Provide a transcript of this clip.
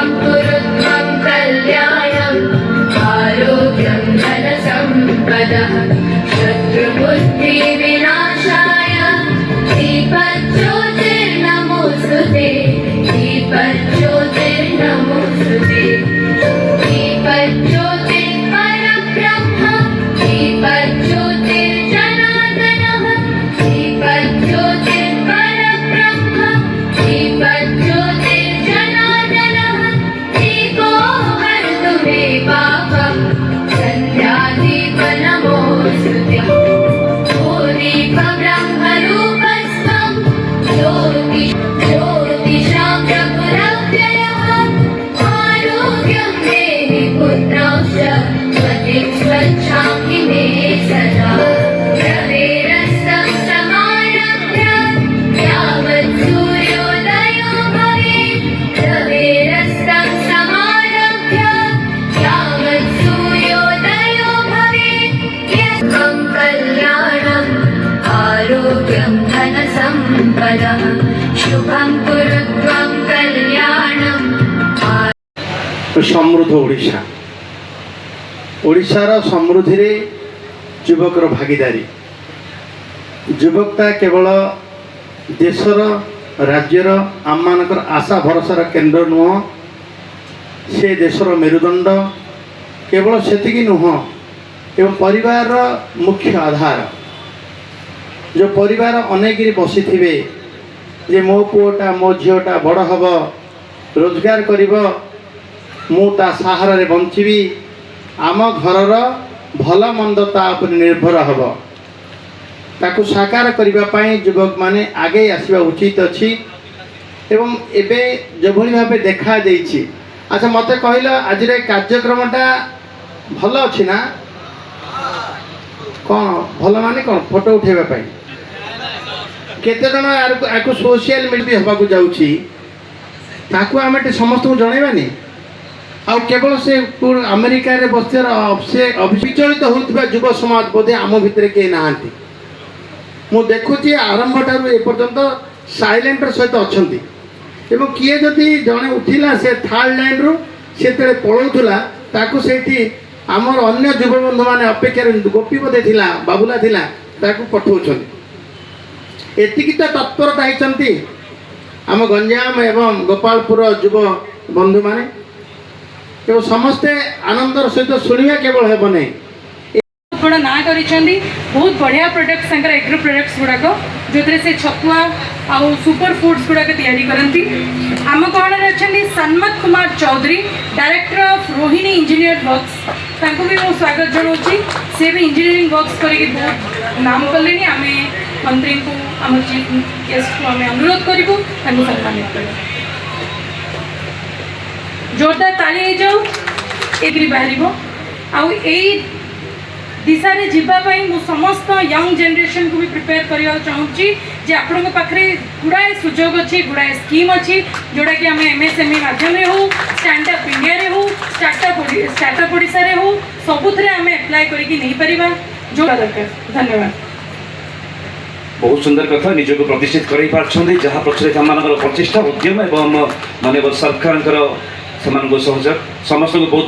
शुभं कुरुत्वं कल्याणम् आरोग्यं धनसम्पदः शत्रुबुद्धिविनाशाय दीपज्योतिर्नमोऽस्तुते दीपज्योतिर्नमोऽस्तुते दीपज्योतिर्परब्रह्म दीपज्योतिर्जनार्दनः दीपज्योतिर्परब्रह्म दीपज्योतिर्जनार्दनः दीपो हरतु मे पापं सन्ध्यादीपनमोऽस्तुते ब्रह्मरूपस्त्वं ज्योतिषां प्रभुरव्ययः आरोग्यं देहि पुत्रांश्च पतिं स्वच्छामि मे सदा रवेरस्तं समारभ्य यावत् सूर्योदयो भवेत् रवेरस्तं समारभ्य यावत् सूर्योदयो भवेत् यस्तं कल्याणम् आरोग्यं धनसम्पदः शुभं कुरुत्वं कल्याणम् समृद्ध ओडिशा ओडिशार समृद्धि रे युवकर भागीदारी युवकता केवल देशर राज्यर आम मानकर आशा भरोसार केन्द्र नुह से देशर मेरुदंड केवल सेतिकी नुह एवं परिवार मुख्य आधार जो परिवार अनेक बसी थे जे मो पुओटा मो झीटा बड़ हम रोजगार कर मुता सहारे बंचीबी आम घरर भल मंदता निर्भर हम ताकू साकार करने युवक माने आगे आसवा उचित अच्छी एवं एबे जो भाव देखा देछि। अच्छा मत कहल आज कार्यक्रमटा भल अच्छी ना कौन भल माने कौन फोटो उठेबाई केते जन आपको सोशल मीडिया होगा जाऊँगी आम समस्त जनइबानी आ केवल से अमेरिका रे बस्तर से विचलित होता युव समाज बोधे आम भितर कहीं ना मु देखुची आरंभ ठार एपर्यंत साइलेंट सहित अच्छा किए जदि जड़े उठिला से थर्ड लाइन रु से पलाऊला ताकू से आमर अन्य युव बंधु मैंने अपेक्षा गोपी बोधे थिला बाबुला थिला ताकू पठाउछन एतिकी तो तत्परता होती आम गंजाम एवं गोपालपुर युव बंधु माने एवं समस्ते आनंदर सहित शुणा केवल हेब नहीं बड़ा ना कर बहुत बढ़िया प्रोडक्ट्स एग्रो प्रोडक्ट्स गुड़ाक जो से छतुआ आउ सुपर फूड्स गुड़ाक तैयारी करती आम कौन अच्छा Sanmat Kumar Chaudhary director of Rohini engineer works तांको भी मो स्वागत जनाऊँगी सी भी इंजीनियरिंग वर्क्स करके बहुत नाम कले आम मंत्री को आम चीफ गेस्ट को आम अनुरोध करूँ सम्मानित कर जोरदार ताली हो जाऊ एक बाहर आउ दिशा रे जीवाई मु समस्त यंग जनरेशन को भी प्रिपेयर करने चाहूँगी जे आपण पाखे गुड़ाए सुजोग अच्छी गुड़ाए स्कीम अच्छी जोड़ा कि आम एमएसएमई माध्यम हो स्टैंडअप इंडिया रे हो स्टार्टअप ओडिशा रे हो सबुथ आम एप्लाय करके नहीं पारिबा जो दरकार। धन्यवाद। बहुत सुंदर कथा निजक प्रतिष्ठित कर जहाँ पक्षरे प्रचेषा उद्यम एवं मानव सरकार सहयोग समस्त बहुत